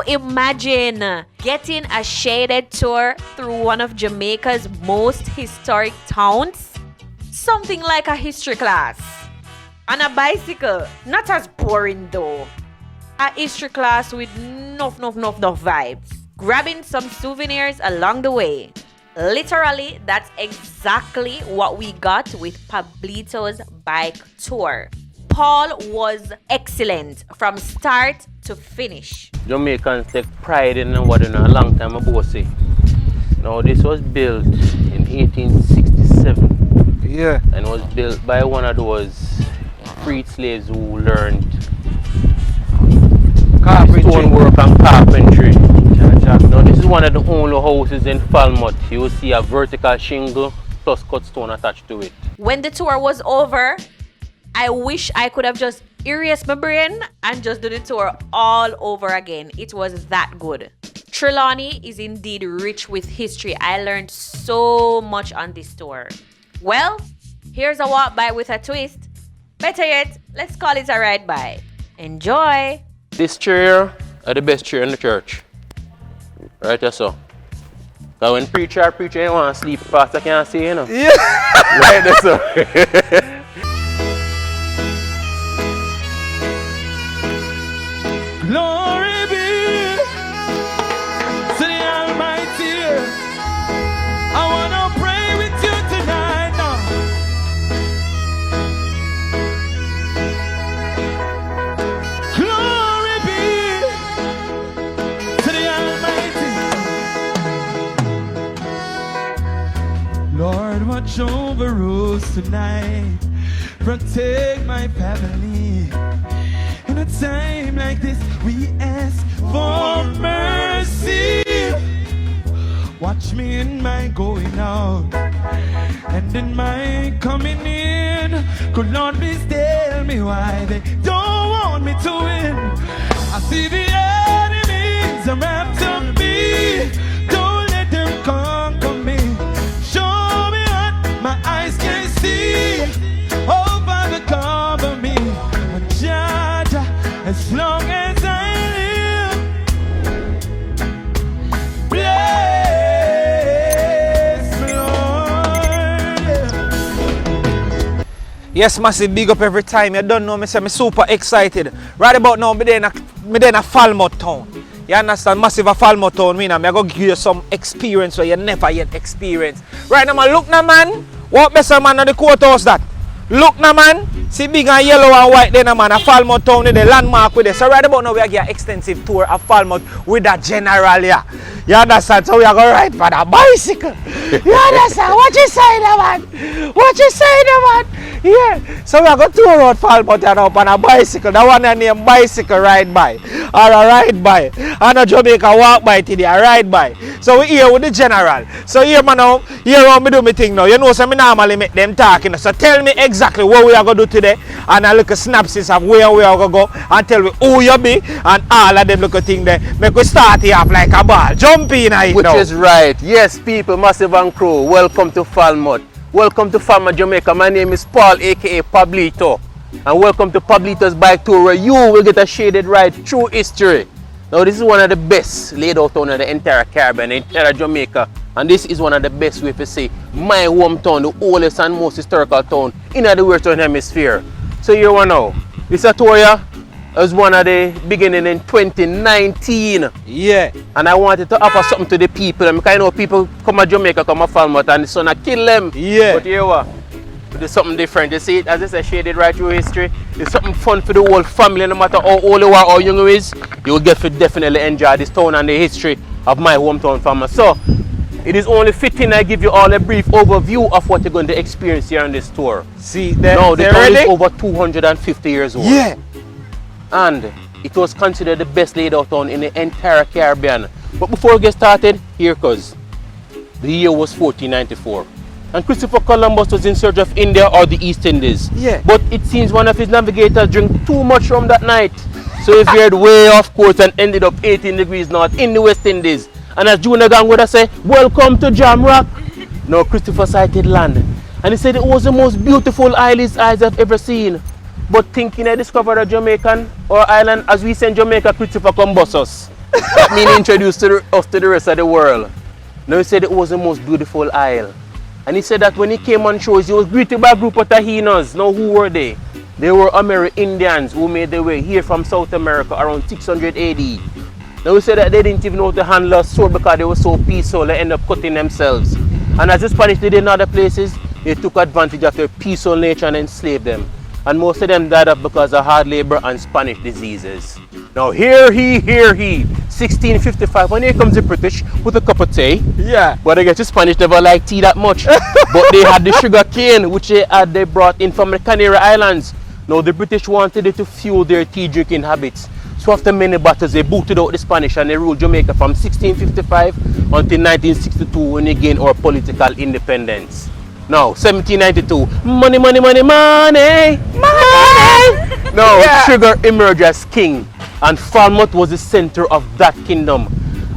you imagine getting a shaded tour through one of Jamaica's most historic towns? Something like a history class. On a bicycle. Not as boring though. A history class with enough vibes. Grabbing some souvenirs along the way. Literally, that's exactly what we got with PABLITOS bike tour. Paul was excellent from start to finish. Jamaicans take pride in what in a long time ago say. Now this was built in 1867. Yeah. And was built by one of those freed slaves who learned stonework and carpentry. Now this is one of the only houses in Falmouth. You will see a vertical shingle plus cut stone attached to it. When the tour was over, I wish I could have just erased my brain and just do the tour all over again. It was that good. Trelawney is indeed rich with history. I learned so much on this tour. Well, here's a walk by with a twist. Better yet, let's call it a ride by. Enjoy! This chair are the best chair in the church. Right there, so. Because when preacher ain't want to sleep fast, I can't see, you know. Yeah. Right there, so. Glory be to the Almighty. I want to pray with you tonight now. Glory be to the Almighty. Lord, watch over us tonight. Protect my family. In a time like this, we ask for mercy. Watch me in my going out and in my coming in. Could Lord please tell me why they don't want me to win? I see the enemies are after me. Don't let them conquer me. Show me what my eyes can see. Oh, Father, cover me. As long as I live, bless me, Lord. Yes, massive big up every time. You don't know me, say I'm super excited. Right about now, me in a Falmouth town. You understand? Massive a Falmouth town, me I'm going to give you some experience where you never yet experienced. Right now, man, look now, man. What best man on the courthouse that? Look now, man. See big and yellow and white there, man. A Falmouth town with the landmark with it. So right about now we are getting an extensive tour of Falmouth with the general here. You understand? So we are going to ride for the bicycle. You understand? What you say there, man? What you say there, man? Yeah. So we are going to tour out Falmouth here now on a bicycle. That one named bicycle ride by. Or a ride by. And a Jamaica walk by today, a ride by. So we here with the general. So here, man, now, here how me do my thing now. You know, so me normally make them talking. So tell me exactly what we are going to do today. And I look a synopsis of where we are going to go. And tell me who you be. And all of them look a thing there. Make we start here off like a ball. Jump in it Which now. is right. Yes, people, massive and crew. Welcome to Falmouth. Welcome to Falmouth Jamaica. My name is Paul, aka Pablito. And welcome to PABLITOS bike tour, where you will get a shaded ride through history. Now this is one of the best laid out town in the entire Caribbean, the entire Jamaica. And this is one of the best way to say my hometown, the oldest and most historical town in the Western Hemisphere. So here we now. This tour here was one of the beginning in 2019. Yeah. And I wanted to offer something to the people. Because I know people come to Jamaica, come to Falmouth, and the sun kill them. Yeah. But here we are. There's something different. You see it, as I said, shaded right through history. It's something fun for the whole family, no matter how old you are or young you is. You will get to definitely enjoy this town and the history of my hometown Falmouth. So, it is only fitting I give you all a brief overview of what you're going to experience here on this tour. See, now, the town is over 250 years old. Yeah. And it was considered the best laid out town in the entire Caribbean. But before we get started, here goes. The year was 1494. And Christopher Columbus was in search of India or the East Indies. Yeah. But it seems one of his navigators drank too much rum that night. So he veered way off course and ended up 18 degrees north in the West Indies. And as Junior Gang would have said, welcome to Jam Rock. Now Christopher sighted land. And he said it was the most beautiful isle his eyes have ever seen. But thinking I discovered a Jamaican or island, as we say in Jamaica, Christopher Columbus. That mean introduced us to the rest of the world. Now he said it was the most beautiful isle. And he said that when he came on shows, he was greeted by a group of Tahinos. Now who were they? They were Amerindians who made their way here from South America around 600 AD. Now he said that they didn't even know how to handle a sword because they were so peaceful, they ended up cutting themselves. And as the Spanish did in other places, they took advantage of their peaceful nature and enslaved them. And most of them died up because of hard labor and Spanish diseases. Now hear he, 1655, when here comes the British with a cup of tea. Yeah. But I guess the Spanish never liked tea that much. But they had the sugar cane, which they brought in from the Canary Islands. Now the British wanted it to fuel their tea drinking habits. So after many battles, they booted out the Spanish and they ruled Jamaica from 1655 until 1962 when they gained our political independence. Now, 1792, money, money, money, money, money. Now, sugar emerged as king, and Falmouth was the center of that kingdom.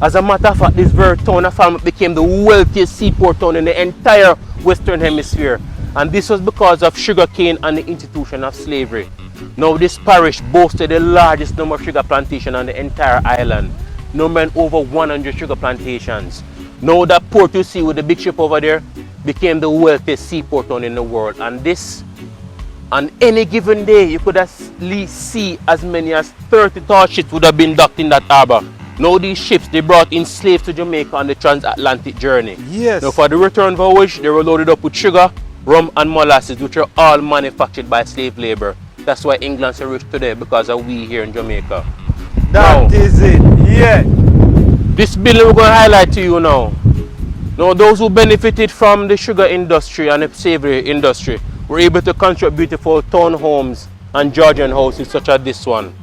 As a matter of fact, this very town of Falmouth became the wealthiest seaport town in the entire Western Hemisphere. And this was because of sugarcane and the institution of slavery. Now, this parish boasted the largest number of sugar plantations on the entire island, numbering over 100 sugar plantations. Now, that port you see with the big ship over there became the wealthiest seaport town in the world. And this, on any given day, you could at least see as many as 30 tall ships would have been docked in that harbor. Now these ships, they brought in slaves to Jamaica on the transatlantic journey. Yes. Now for the return voyage, they were loaded up with sugar, rum and molasses, which are all manufactured by slave labor. That's why England's so rich today, because of we here in Jamaica. That is it, yeah. This building we're going to highlight to you now. Now those who benefited from the sugar industry and the savory industry were able to construct beautiful townhomes and Georgian houses such as this one.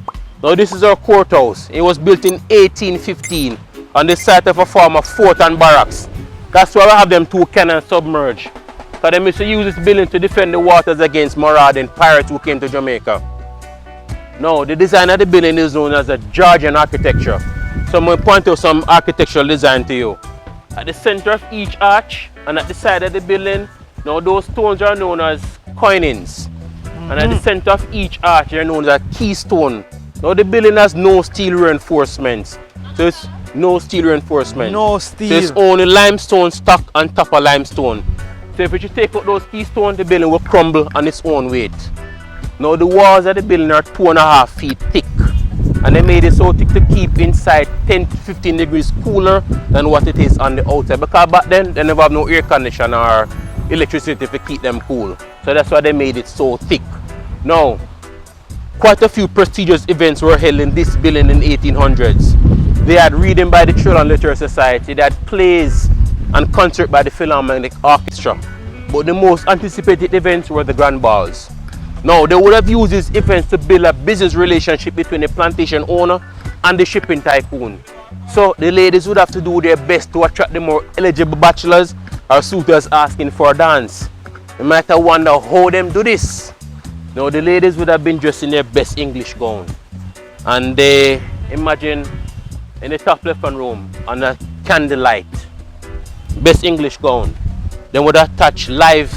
Now this is our courthouse. It was built in 1815 on the site of a former fort and barracks. That's why we have them two cannons submerged. Because they used to use this building to defend the waters against marauding pirates who came to Jamaica. Now the design of the building is known as a Georgian architecture. So I'm going to point out some architectural design to you. At the center of each arch and at the side of the building, now those stones are known as coinings. And at the center of each arch, they're known as a keystone. Now the building has no steel reinforcements. So it's no steel reinforcement. No steel. So it's only limestone stuck on top of limestone. So if you take out those keystones, the building will crumble on its own weight. Now the walls of the building are 2.5 feet thick. And they made it so thick to keep inside 10 to 15 degrees cooler than what it is on the outside. Because back then, they never have no air conditioner or electricity to keep them cool. So that's why they made it so thick. Now, quite a few prestigious events were held in this building in the 1800s. They had reading by the Children Literary Society, they had plays and concert by the Philharmonic Orchestra. But the most anticipated events were the Grand Balls. Now, they would have used these events to build a business relationship between the plantation owner and the shipping tycoon. So the ladies would have to do their best to attract the more eligible bachelors or suitors asking for a dance. You might have wondered how them do this. Now the ladies would have been dressed in their best English gown. And they, imagine in the top left hand room, under candlelight, best English gown, they would attach live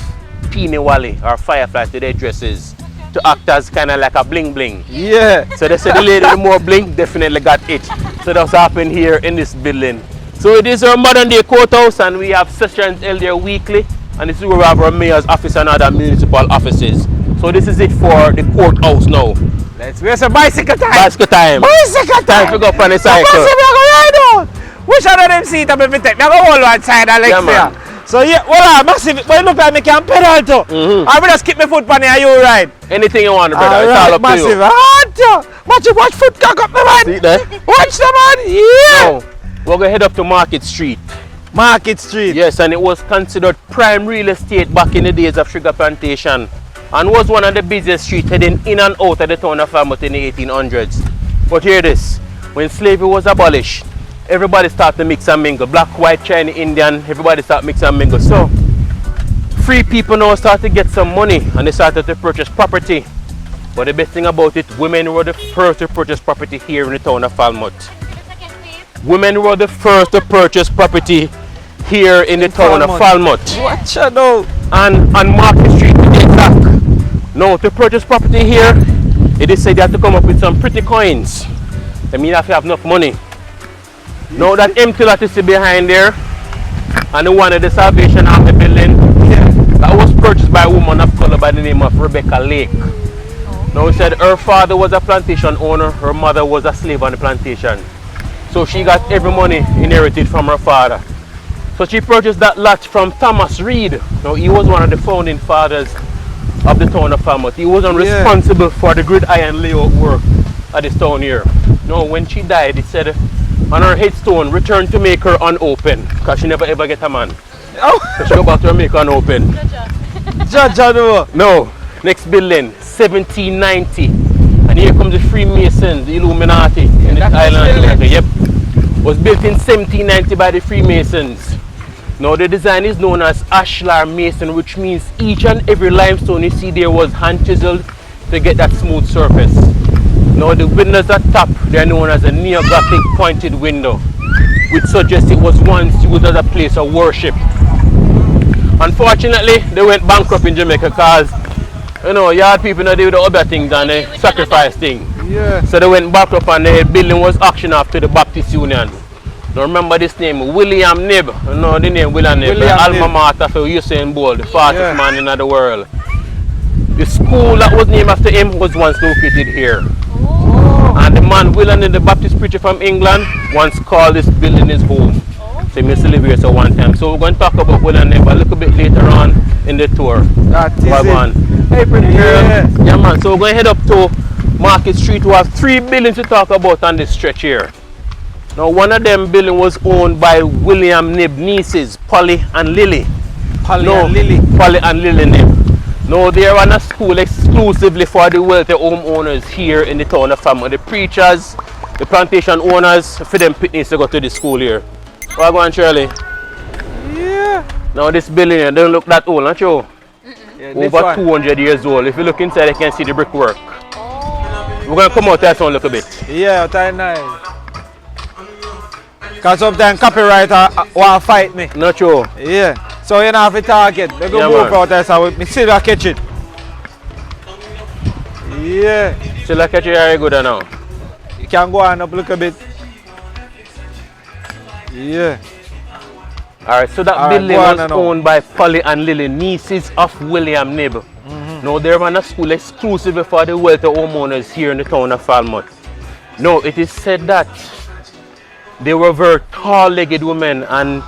peony wally or firefly to their dresses to act as kind of like a bling bling. Yeah. So they said the lady with more bling definitely got it. So that's happened here in this building. So it is our modern day courthouse and we have sessions held here weekly, and this is where we have our mayor's office and other municipal offices. So this is it for the courthouse now. Let's go some bicycle time. Bicycle time. Bicycle time. Time to go up on the cycle. Which one of them seat up every time? I go hold one side and Yeah, like man. so yeah, well, massive. But it look like I can pedal too. I will just keep my foot on here, you right? Anything you want, brother. It's all up massive. to you. Massive, watch foot cock up, my man. See there? Watch the man. Yeah. Now, we're going to head up to Market Street. Market Street. Yes, and it was considered prime real estate back in the days of sugar plantation, and was one of the busiest streets heading in and out of the town of Falmouth in the 1800s. But hear this, when slavery was abolished, everybody started to mix and mingle. Black, white, Chinese, Indian, everybody started mix and mingle. So, free people now started to get some money and they started to purchase property. But the best thing about it, women were the first to purchase property here in the town of Falmouth. Women were the first to purchase property here in the town of Falmouth. Watch out now. And on Market Street to be exact. Now to purchase property here, it is said you have to come up with some pretty coins. I mean, you have to have enough money. Now that empty lot you see behind there, and the one at the Salvation Army building, that was purchased by a woman of color by the name of Rebecca Lake. Now he said her father was a plantation owner, her mother was a slave on the plantation. So she got every money inherited from her father. So she purchased that lot from Thomas Reed. Now he was one of the founding fathers of the town of Falmouth. He wasn't responsible for the gridiron layout work at this town here. Now when she died, it said on her headstone, return to make her unopened, because she never ever get a man. Oh. So she go back to her make her unopened. Jaja no. No, next building, 1790. And here comes the Freemasons, the Illuminati in this island. Yep. Was built in 1790 by the Freemasons. Now the design is known as ashlar mason, which means each and every limestone you see there was hand chiseled to get that smooth surface. Now the windows at top, they are known as a neo-Gothic pointed window, which suggests it was once used as a place of worship. Unfortunately, they went bankrupt in Jamaica because, you know, you had people that do the other things and the sacrifice thing. Yeah. So they went bankrupt and the building was auctioned off to the Baptist Union. Now remember this name, William Nib. You know the name William Nib, the alma mater for Usain Bolt, the fastest man in the world. The school that was named after him was once located here. And the man William Nib, the Baptist preacher from England, once called this building his home. So he used to live here so one time. So we're going to talk about William Nib a little bit later on in the tour. That is it. Hey pretty girl. Yeah man, so we're going to head up to Market Street. We have 3 buildings to talk about on this stretch here. Now one of them building was owned by William Nib nieces, Polly and Lily. Polly and Lily Nib. Now they run a school exclusively for the wealthy homeowners here in the town of Falmouth. The preachers, the plantation owners, for them picnics to go to the school here. Where go on, Shirley? Yeah. Now this building here don't look that old, not you? Yeah, over 200 years old. If you look inside, you can see the brickwork. We're going to come out there a little bit. Yeah, that's nice. Because sometimes copywriter want to fight me. Not true. Yeah. So you don't have to target. They go move out there so we still catch it. Yeah. Still catch it very good now. You can go on up a little bit. Yeah. Alright, so that building was owned by Polly and Lily, nieces of William Nib. Now they run a school exclusively for the wealthy homeowners here in the town of Falmouth. Now it is said that they were very tall-legged women and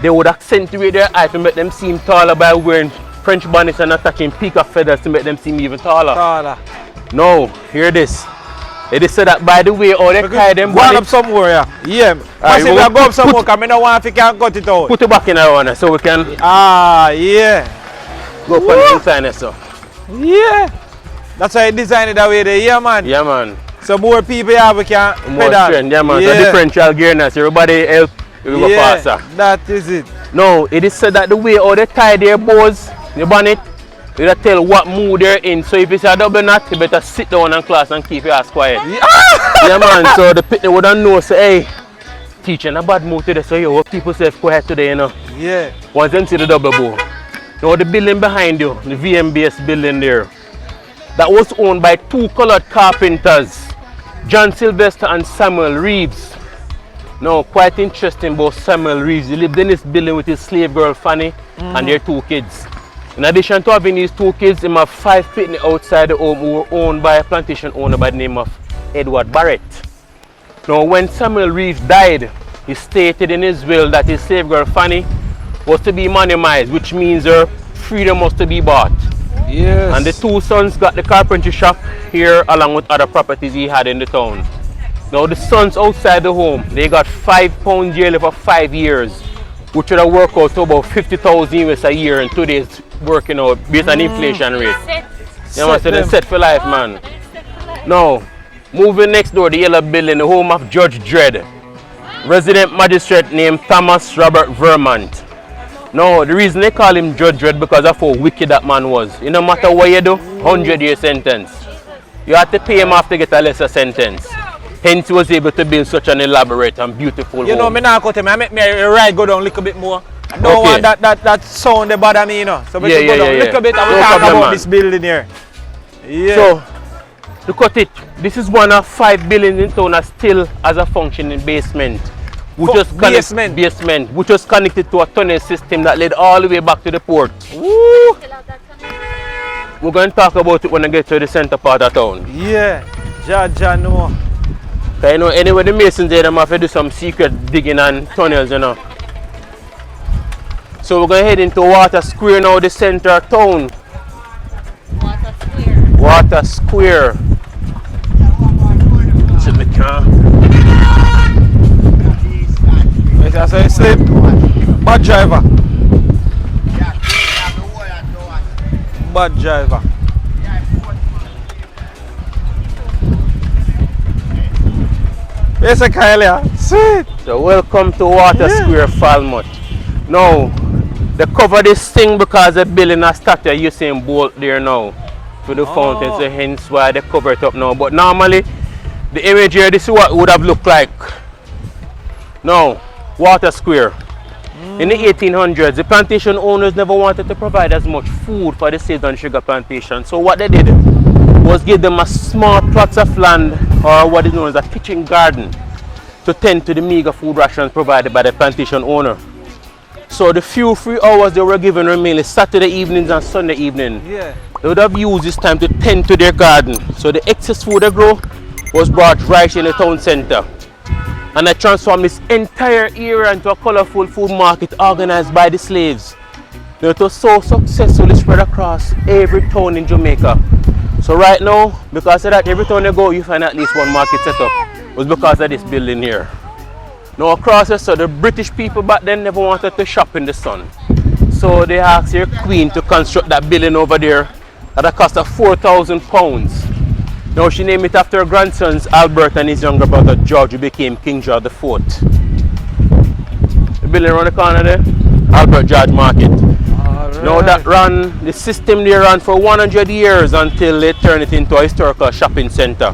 they would accentuate their height to make them seem taller by wearing French bonnets and attaching peacock feathers to make them seem even taller. Now, hear this. It is said that by the way, all they tie them bonnets... Go up somewhere, yeah. Yeah. Right, we go up somewhere because I don't want if you can't cut it out. Put it back in our one so we can... Ah, yeah. Go put it inside so. Yeah. That's why I designed it that way there, yeah man. Yeah man. So more people have we can more strength, yeah man. So differential gearness, everybody help you go faster. That is it. No, it is said that the way how they tie their bows, the bonnet, they tell what mood they're in. So if it's a double knot, you better sit down in class and keep your ass quiet. Yeah man, so the picnic wouldn't know, say, hey, teaching a bad mood today, so you keep yourself quiet today, you know. Yeah. Once them see the double bow. Now the building behind you, the VMBS building there, that was owned by 2 colored carpenters, John Sylvester and Samuel Reeves. Now quite interesting about Samuel Reeves. He lived in this building with his slave girl Fanny and their 2 kids. In addition to having these 2 kids, he had 5 picnic outside the home who were owned by a plantation owner by the name of Edward Barrett. Now when Samuel Reeves died, he stated in his will that his slave girl Fanny was to be monetized, which means her freedom was to be bought. Yes. And the 2 sons got the carpentry shop here along with other properties he had in the town. Now the sons outside the home, they got £5 yearly for 5 years, which would have worked out to about 50,000 US a year in today's working out based on inflation rate. Yeah man, so they're set for life man. Now, moving next door, the yellow building, the home of Judge Dredd, resident magistrate named Thomas Robert Vermont. No, the reason they call him Judge Dredd because of how wicked that man was. You no matter what you do, 100-year sentence. You have to pay him off to get a lesser sentence. Hence he was able to build such an elaborate and beautiful home. You know, me not cut him. I make me ride go down a little bit more. I don't want that sound that bother me, you know. So we can go down a little bit and we talk about this building here. Yeah. So, to cut it, this is one of 5 buildings in town that still has a functioning basement. basement, which was connected to a tunnel system that led all the way back to the port. Woo! We're going to talk about it when I get to the center part of town. Yeah, Jaja no. Cause you know, anyway, the masons there, them have to do some secret digging and tunnels, you know. So we're going to head into Water Square now, the center of town. Water Square. Water Square. See me car. Yes, I say, bad driver. Bad driver. Yes, I can hear. Sweet. So welcome to Water Square, Falmouth. Now, they cover this thing because they're building a statue of Usain Bolt there now for the fountain, so hence why they cover it up now. But normally, the image here, this is what it would have looked like. Now, Water Square. In the 1800s, the plantation owners never wanted to provide as much food for the Ceylon sugar plantation. So what they did was give them a small plots of land, or what is known as a kitchen garden, to tend to the meager food rations provided by the plantation owner. So the few free hours they were given were mainly Saturday evenings and Sunday evening. Yeah. They would have used this time to tend to their garden. So the excess food they grow was brought right in the town center. And they transformed this entire area into a colorful food market organized by the slaves. Now, it was so successfully spread across every town in Jamaica. So right now, because of that, every town you go, you find at least one market set up. It was because of this building here. Now across the sun, the British people back then never wanted to shop in the sun. So they asked their queen to construct that building over there at a cost of £4,000. Now she named it after her grandsons Albert and his younger brother George, who became King George IV. The building around the corner there, Albert George Market. Now that the system there ran for 100 years until they turned it into a historical shopping center.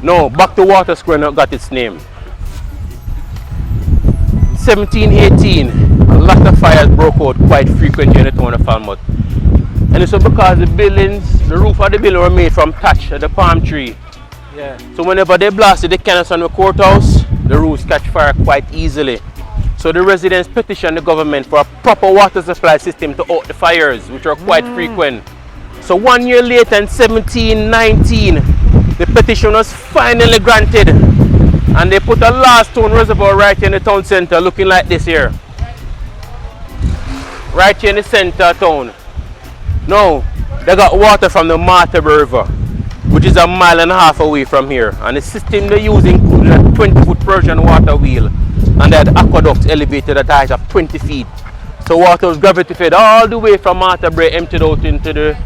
Now back to Water Square now got its name. 1718, a lot of fires broke out quite frequently in the town of Falmouth. And it's because the roof of the building were made from thatch of the palm tree. Yeah. So whenever they blasted the cannons on the courthouse, the roofs catch fire quite easily. So the residents petitioned the government for a proper water supply system to out the fires, which are quite frequent. So 1 year later in 1719, the petition was finally granted. And they put a last stone reservoir right in the town center, looking like this here. Right here in the center of town. Now, they got water from the Martaba River, which is 1.5 miles away from here. And the system they use included a 20-foot Persian water wheel, and they had aqueducts elevated at a height of 20 feet. So water was gravity fed all the way from Martaba, emptied out into the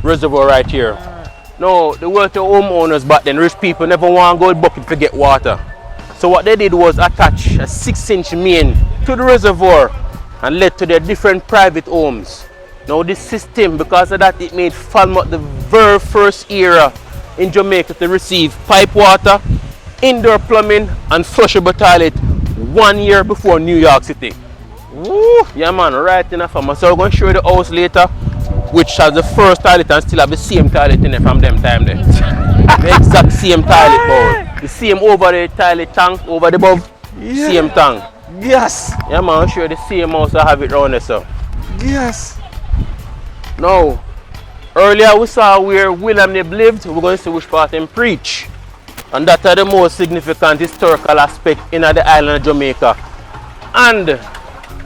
reservoir right here. Now, the wealthy homeowners back then, rich people, never want to go to bucket to get water. So what they did was attach a 6-inch main to the reservoir and led to their different private homes. Now this system, because of that, it made Falmouth the very first era in Jamaica to receive pipe water, indoor plumbing and flushable toilet 1 year before New York City. Woo! Yeah man, right in the farm. So we're going to show you the house later, which has the first toilet and still have the same toilet in it from them time there. The exact same toilet bowl. The same over the toilet tank, over the above, same tank. Yes. Yeah man, I'll show you the same house I have it around there, so. Yes. Now, earlier we saw where William Nib lived. We're going to see which part him preach. And that are the most significant historical aspect in the island of Jamaica and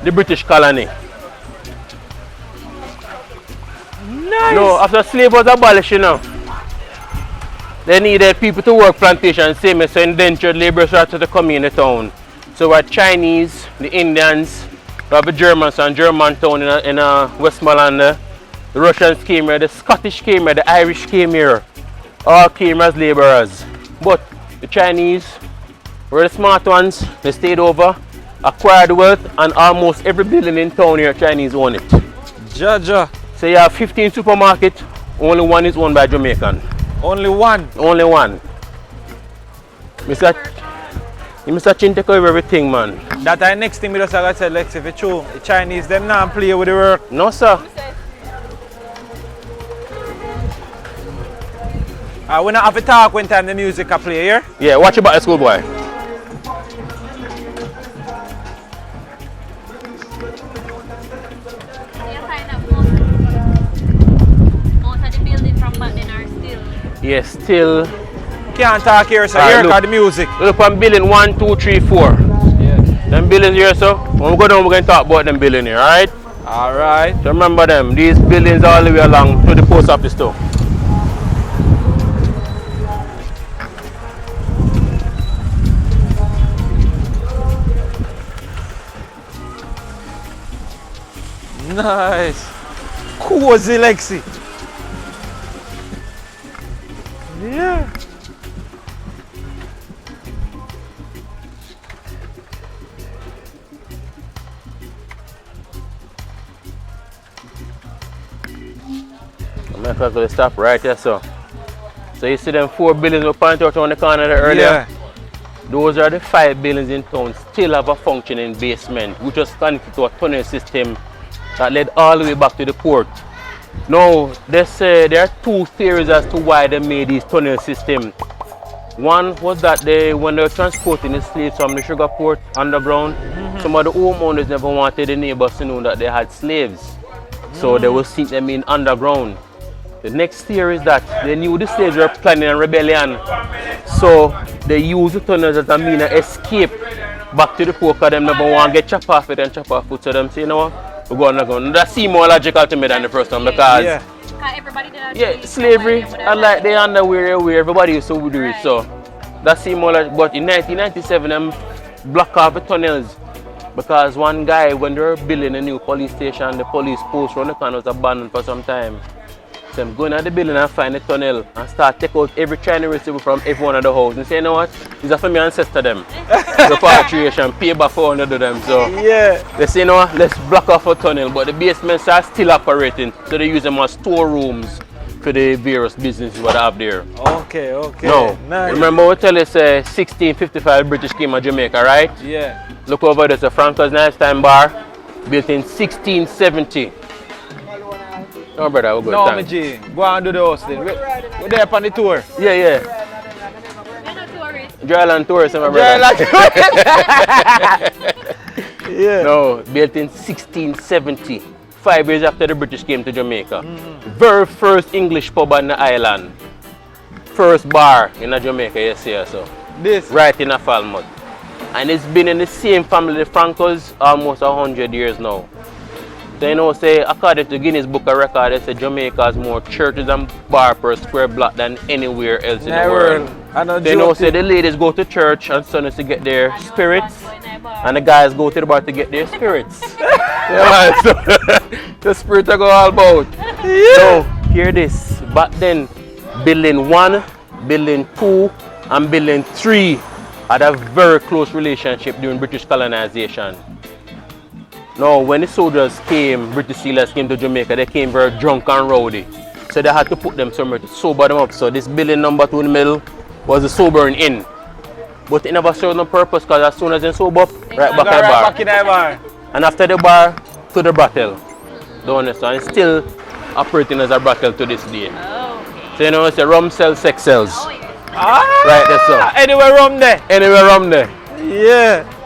the British colony. Nice. No, after slavery was abolished, you know, they needed people to work plantation, same as so indentured laborers started to come in the town. So we had Chinese, the Indians, we have the Germans and Germantown in Westmoreland. The Russians came here, the Scottish came here, the Irish came here. All came as laborers. But the Chinese were the smart ones. They stayed over, acquired wealth, and almost every building in town here, Chinese own it. Jaja. So you have 15 supermarkets, only one is owned by Jamaican. Only one. Only one. Mr. Chin take over everything, man. That the next thing we just got to say, Lex, if it's true, the Chinese, them not play with the work. No, sir. We not have to talk when time the music I play here. Yeah, watch about the school boy. Yes, still. Can't talk here, so Alright, here look. got the music. Look on building 1, 2, 3, 4. Yeah. Them buildings here, so when we go down, we're going to talk about them buildings here, alright? Alright. So remember them, these buildings all the way along to the post office too. Nice. Cozy Lexi. Yeah. I'm going to stop right there, so. So you see them 4 buildings we pointed out on the corner there earlier? Yeah. Those are the 5 buildings in town still have a functioning basement, which was connected to a tunnel system that led all the way back to the port. Now, they say there are 2 theories as to why they made this tunnel system. One was that when they were transporting the slaves from the sugar port underground, some of the homeowners never wanted the neighbors to know that they had slaves. So they would sink them in underground. The next theory is that they knew the slaves were planning a rebellion. So they used the tunnels as a means of escape back to the port because they never want to get chopped off it and chop off foot. So them say, you know what, we're going to go. That seems more logical to me than the first one because slavery, unlike the underwear where everybody used to do it. So that seems more logical. But in 1997, them block off the tunnels because one guy, when they were building a new police station, the police post around the corner was abandoned for some time. So I'm going to the building and find the tunnel and start take out every Chinese receiver from every one of the houses and say, you know what, it's for me ancestor them. Repatriation, pay back for under them. So Yeah. they say, you know what, let's block off a tunnel, but the basements are still operating. So they use them as storerooms for the various businesses what they have there. Okay, okay. No, Nice. remember we tell us 1655 British came to Jamaica, right? Yeah. Look over there, it's a Franco's Nice Time bar, built in 1670. No, brother, we're good. No, Thanks. G. Go and do the hosting. We're there on the tour. Yeah, yeah. Dryland tourist, my brother. Yeah. No, built in 1670, 5 years after the British came to Jamaica. Very first English pub on the island. First bar in Jamaica, yes, yeah, so. This. Right in a Falmouth. And it's been in the same family, the Francos, almost 100 years now. So you know, say according to Guinness Book of Records, they say Jamaica has more churches and bar per square block than anywhere else in the world. They know, say the ladies go to church on Sundays to get their spirits, and the guys go to the bar to get their spirits. Yeah, so the spirits are go all about. Yeah. So hear this. Back then, building 1, building 2, and building 3 had a very close relationship during British colonization. Now, when the soldiers came, British sailors came to Jamaica, they came very drunk and rowdy. So they had to put them somewhere to sober them up. So this building number 2 in the middle was the sobering inn. But it never served no purpose because as soon as they sober up, right back in the bar. And after the bar, to the brothel. Don't understand? It's still operating as a brothel to this day. So you know, it's a rum cell, sex cells. Ah, Right, that's all. Anywhere from there. Anywhere rum there. Yeah.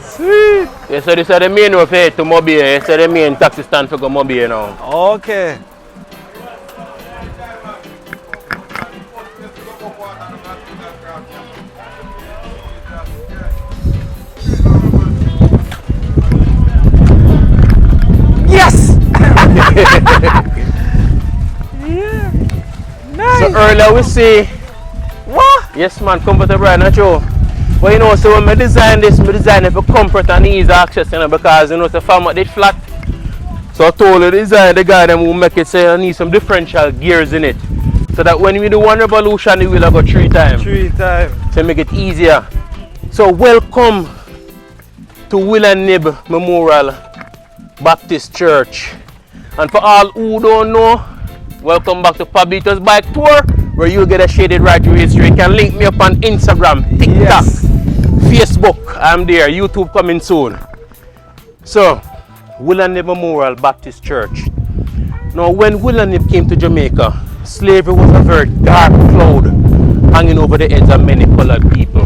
Sweet. Yeah, so this is the main road for head to Mobile. This is the main taxi stand for go Mobile now. Okay. Yes! Yeah. Nice. So earlier we see, What? yes man, comfortable right now, true. But you know, so when I design this, I design it for comfort and ease access, you know, because you know, the farm did flat. So I told the design, the guy them who make it say I need some differential gears in it. So that when we do one revolution, it will go 3 times. 3 times. To make it easier. So welcome to Will and Nib Memorial Baptist Church. And for all who don't know, welcome back to PABLITOS Bike Tour, where you'll get a shaded right to history. You can link me up on Instagram, TikTok, Yes. Facebook. I'm there. YouTube coming soon. So, Will and Nib Memorial Baptist Church. Now, when Will and Nib came to Jamaica, slavery was a very dark cloud hanging over the heads of many colored people.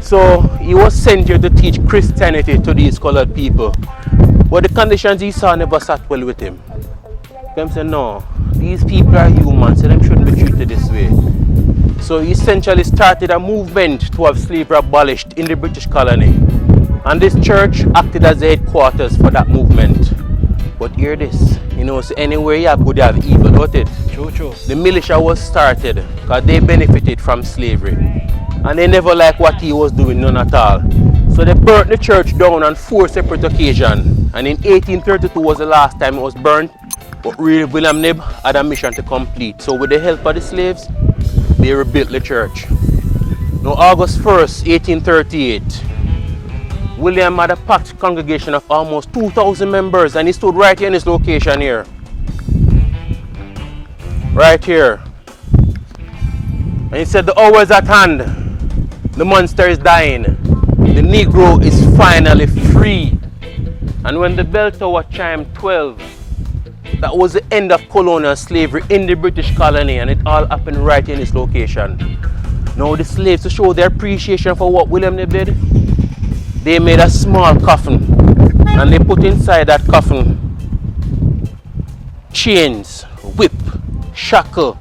So he was sent here to teach Christianity to these colored people. But the conditions he saw never sat well with him. He said, no, these people are human, so them shouldn't be treated this way. So he essentially started a movement to have slavery abolished in the British colony. And this church acted as the headquarters for that movement. But hear this, you know, so anywhere you have good, you have evil, don't it? True, true. The militia was started because they benefited from slavery. And they never liked what he was doing, none at all. So they burnt the church down on 4 separate occasions. And in 1832 was the last time it was burnt. But really William Nib had a mission to complete. So with the help of the slaves, they rebuilt the church. Now August 1st, 1838, William had a packed congregation of almost 2,000 members, and he stood right here in this location here. Right here. And he said, the hour is at hand. The monster is dying. The Negro is finally free. And when the bell tower chimed 12, that was the end of colonial slavery in the British colony, and it all happened right in this location. Now the slaves, to show their appreciation for what William Nib did, they made a small coffin, and they put inside that coffin chains, whip, shackle,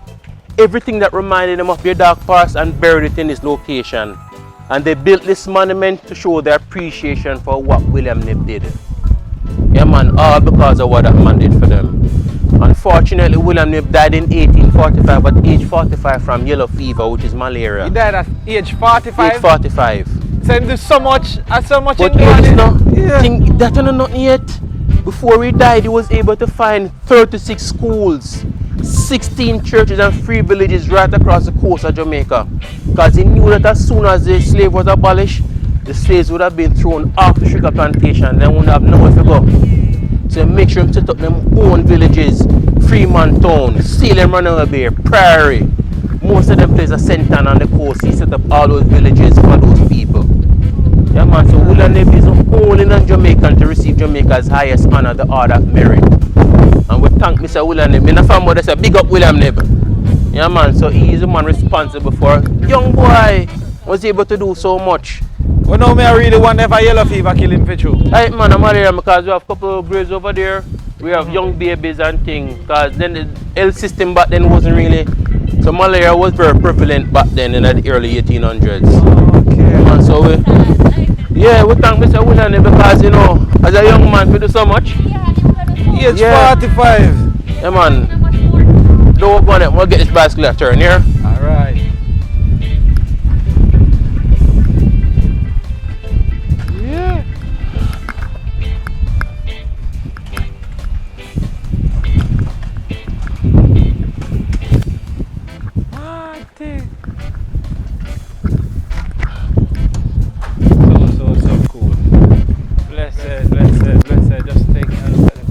everything that reminded them of their dark past, and buried it in this location. And they built this monument to show their appreciation for what William Nib did. Yeah man, all because of what that man did for them. Unfortunately, William Nib died in 1845 at age 45 from yellow fever, which is malaria. He died at age 45? Age 45. So he did so much But in hear money. this thing, that ain't nothing yet. Before he died, he was able to find 36 schools, 16 churches and 3 villages right across the coast of Jamaica. Because he knew that as soon as the slave was abolished, the slaves would have been thrown off the sugar plantation. They wouldn't have nowhere to go. So make sure to set up them own villages, Freeman Town, Salem Runaway Bay, Prairie. Most of them places are Senton on the coast. He set up all those villages for those people. Yeah man, so William Nib is the only non-Jamaican to receive Jamaica's highest honor, the Order of Merit. And we thank Mr. William Nib. In the family they say big up William Nib. Yeah man, so he is the man responsible for young boy was able to do so much. Well, now me I really wonder if a yellow fever kill him for true. Right man, I'm malaria because we have a couple of graves over there. We have young babies and things. Because then the health system back then wasn't really, so malaria was very prevalent back then in the early 1800s. Okay. Man, so we thank Mr. William Nib because, you know, as a young man we do so much. Age Yeah. 45. Yeah man, don't go on it, we'll get this bicycle turn here. Alright. Yeah. So cool. Blessed. Just taking a look at the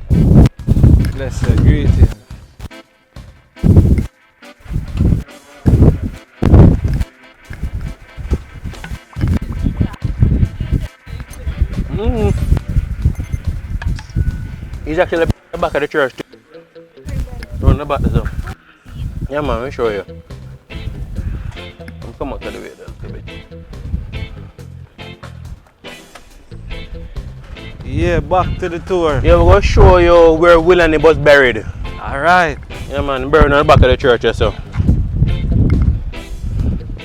group. Blessed, greeting. He's actually at the back of the church too. Run the back there. Yeah man, let me show you. Come out of the way there a bit. Yeah, back to the tour. Yeah, we're going to show you where William Nib was buried. Alright. Yeah man, buried on the back of the church so.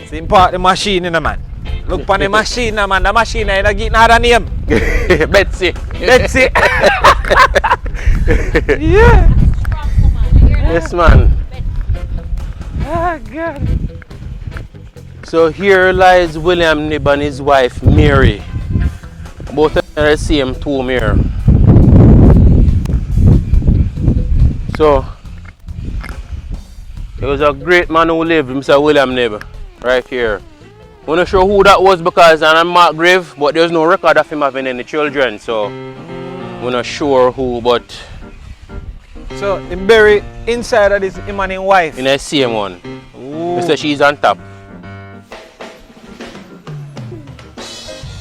See him park the machine in the man. Look on the machine man. The machine ain't getting another name. Betsy. Betsy. Yeah. Yes man. Oh God. So here lies William Nib and his wife Mary. Both of them are the same tomb here. So it was a great man who lived, Mr. William Nib, right here. I'm not sure who that was because I'm a marked grave, but there's no record of him having any children, so we're not sure who, but So he buried inside of this him and his wife. in the same one. Ooh. Mr. She's on top.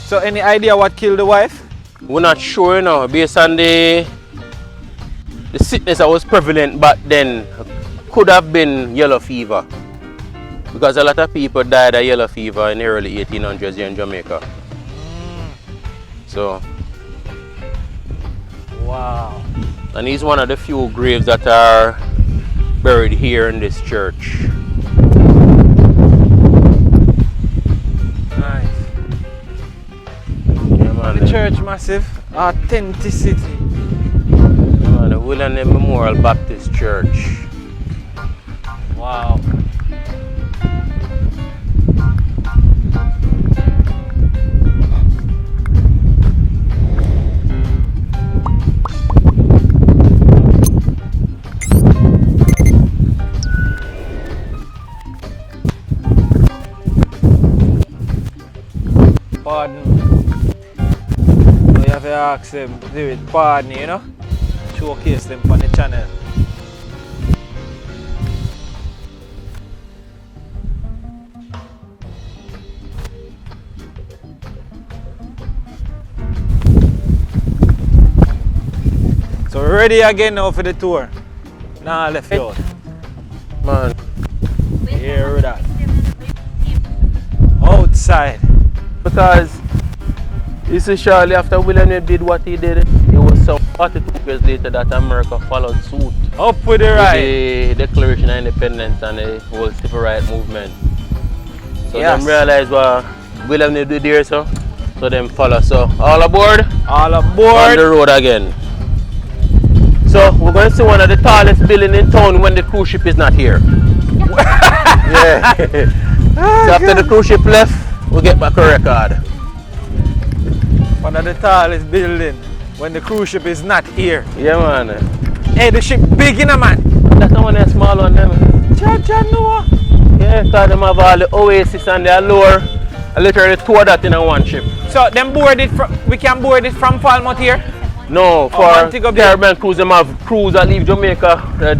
So any idea what killed the wife? We're not sure, you know, based on the sickness that was prevalent back then. Could have been yellow fever. Because a lot of people died of yellow fever in the early 1800s here in Jamaica. So, Wow. And he's one of the few graves that are buried here in this church. Nice. Yeah, man. The church massive. Authenticity. Yeah, man, the William Memorial Baptist Church. Wow. Pardon. So you have to ask them to do it, pardon, you know? Showcase them on the channel. So we're ready again now for the tour. Nah, left you out. Man, Hear that. Outside. because you see, Charlie, after William did what he did, it was some 42 years later that America followed suit. Up with the With right. the Declaration of Independence and the whole civil rights movement. So Yes. them realize what William did there, so them follow. So all aboard, All on aboard. the road again. So we're going to see one of the tallest buildings in town when the cruise ship is not here. Yeah. So after the cruise ship left, we'll get back a record. One of the tallest building when the cruise ship is not here. Yeah, man. Hey, the ship big in a man. That's not one of the small one, them. Cha Noah. Yeah, because them have all the oasis and the allure. I literally tore that in a one ship. So them board it from, we can board it from Falmouth here. No, for Montego Bay. Caribbean cruise, them have crews that leave Jamaica that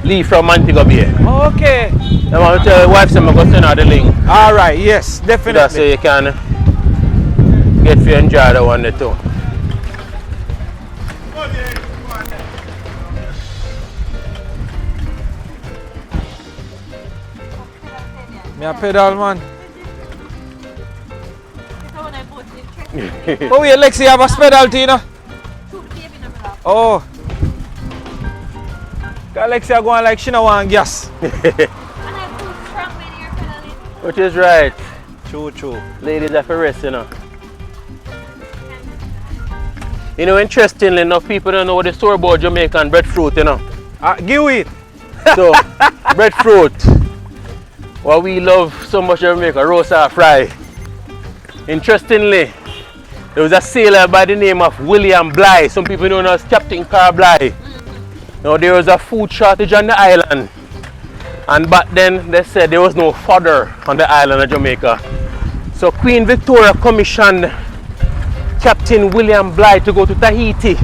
leave from Montego Bay. Okay. Them want to tell your wife I'm going to send her the link. All right. Yes, So definitely. you can get to enjoy the one there too. Me a pedal man. Oh, yeah, Lexi have a pedal too, you know. Oh. Cause Lexi going like she no want gas. Which is right. True. Ladies have to rest, you know. You know, interestingly enough, people don't know what the story about Jamaican breadfruit, you know. Give it. So, breadfruit, what we love so much in Jamaica, roast or fry. Interestingly, there was a sailor by the name of William Bligh. Some people know him as Captain Carl Bligh. Now, there was a food shortage on the island. And back then, they said there was no fodder on the island of Jamaica. So Queen Victoria commissioned Captain William Bligh to go to Tahiti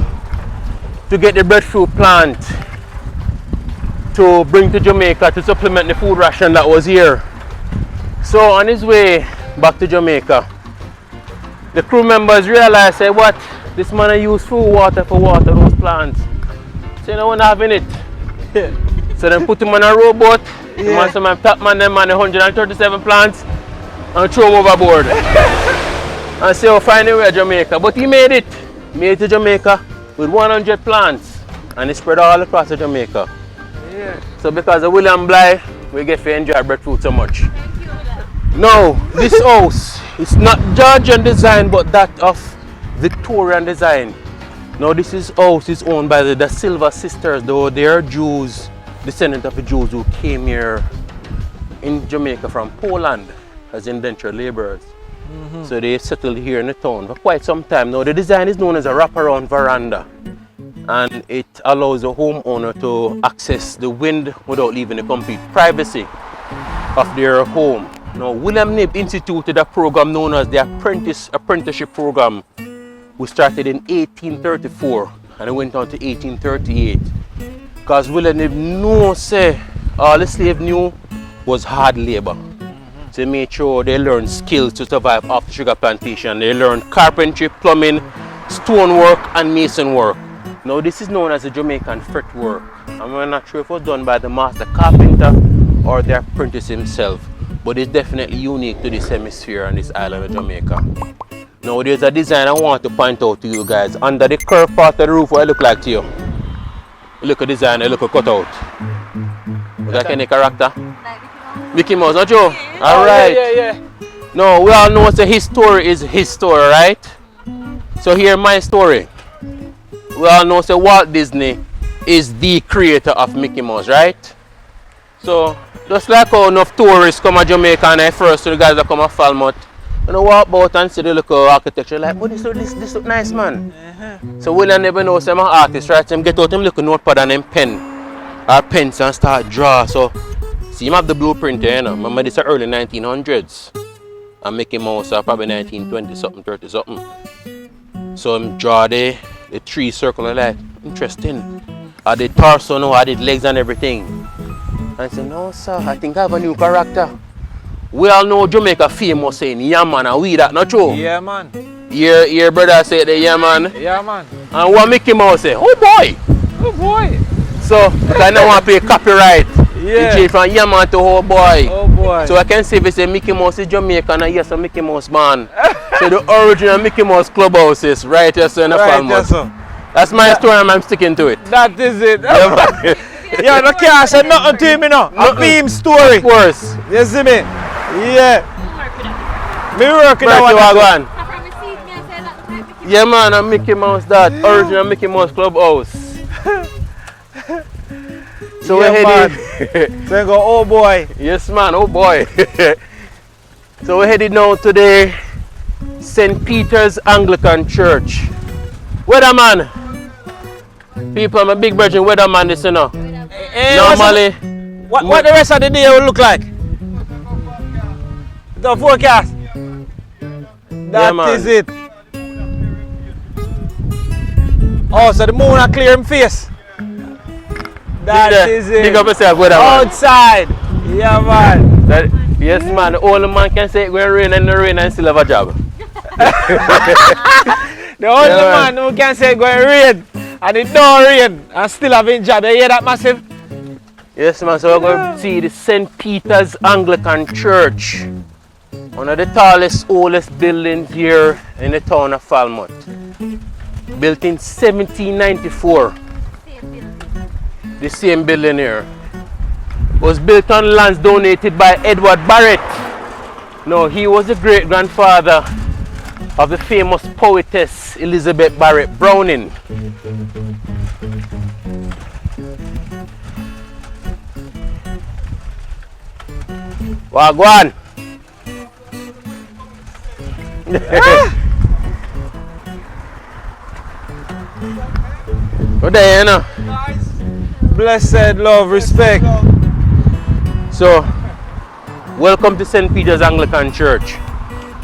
to get the breadfruit plant to bring to Jamaica to supplement the food ration that was here. So on his way back to Jamaica, the crew members realized, say, what? This man use food water for water those plants. So you know, we're not having it. So then put him on a rowboat, man, top man them on the 137 plants and throw him overboard. And say, oh, find a way to Jamaica. But he made it. Made it to Jamaica with 100 plants. And it spread all across the Jamaica. Yeah. So because of William Bligh, we get to enjoy breadfruit so much. Now, this house is not Georgian design, but that of Victorian design. Now, this house is owned by the Silva sisters, though they are Jews, descendants of the Jews who came here in Jamaica from Poland as indentured laborers. So they settled here in the town for quite some time. Now, the design is known as a wraparound veranda, and it allows the homeowner to access the wind without leaving the complete privacy of their home. Now, William Knibb instituted a program known as the apprenticeship program, which started in 1834 and it went on to 1838. Because William Knibb knew, say, all the slave knew was hard labor. So he made sure they learned skills to survive off the sugar plantation. They learned carpentry, plumbing, stonework, and mason work. Now, this is known as the Jamaican fretwork. I'm not sure if it was done by the master carpenter or the apprentice himself, but it's definitely unique to this hemisphere and this island of Jamaica. Now, there's a design I want to point out to you guys. Under the curved part of the roof, what it look like to you? Look at design, look at cutout. Like any character? Mickey Mouse, not you? Alright. Yeah. No, we all know that his story is his story, right? So here my story. We all know that Walt Disney is the creator of Mickey Mouse, right? So just like how enough tourists come to Jamaica and at first the guys that come to Falmouth, you know, walk about and see the local architecture like, but this look nice, man. So William never knows I'm an artist, right? So him get out him little notepad and him pen or pens and start draw. So see him have the blueprint there, you know. Remember this is early 1900s. And Mickey Mouse are probably 1920 something, 30 something. So him draw the tree circle and like, interesting. I did torso now, I did legs and everything. And I said, no sir, I think I have a new character. We all know Jamaica famous saying, yeah man, and we that, not true? Yeah, man. Your brother said the yeah man. Yeah, man. And what Mickey Mouse say, oh boy. Oh, boy. So, because I don't want to pay copyright. Yeah. It changed from yeah man to oh boy. Oh, boy. So I can say if it's a Mickey Mouse is Jamaican and yes, a Mickey Mouse man. So the original Mickey Mouse clubhouse is right here so in the Right, Falmouth. yes, sir. That's my story and I'm sticking to it. That is it. Yeah, man. Yeah, no can't say nothing to him, you know. A beam story. Of course. You see me? Yeah. Me working Right, on you are one. gone. Yeah man, a Mickey Mouse that original Mickey Mouse clubhouse. So Yeah, we're heading. So you go, oh boy. Yes man, oh boy. So we're headed now to the St. Peter's Anglican Church. Weatherman. People, I'm a big virgin weatherman this, you know. Normally. What the rest of the day will look like? The forecast. That man. is it. Oh, so the moon are clear in face. That is it. Big up yourself, weatherman. Outside. Yeah, man. Yes man, the only man can say it when rain and still have a job. The only man who can say going rain and it don't rain and still having job. You hear that massive? Yes man, so we're going to see the St. Peter's Anglican Church. One of the tallest, oldest buildings here in the town of Falmouth. Built in 1794. The same building here. Was built on lands donated by Edward Barrett. No, he was the great-grandfather of the famous poetess Elizabeth Barrett Browning. Wagwan. Good day, you know. Blessed love, respect. So, welcome to St. Peter's Anglican Church.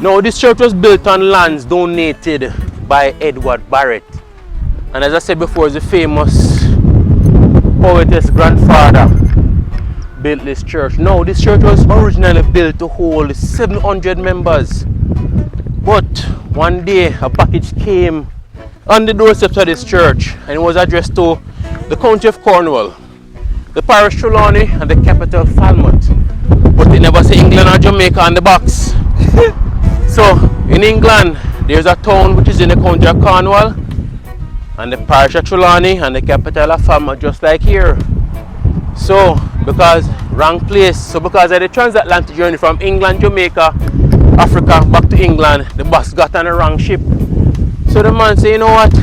Now, this church was built on lands donated by Edward Barrett. And as I said before, the famous poetess grandfather built this church. Now, this church was originally built to hold 700 members. But one day, a package came on the doorsteps of this church, and it was addressed to the county of Cornwall, the parish Trelawney, and the capital Falmouth. But they never say England or Jamaica on the box. So in England, there's a town which is in the county of Cornwall, and the parish of Trelawney, and the capital of Falmouth, just like here. So because wrong place, so because of the transatlantic journey from England, Jamaica, Africa, back to England, the bus got on the wrong ship. So the man say, you know what?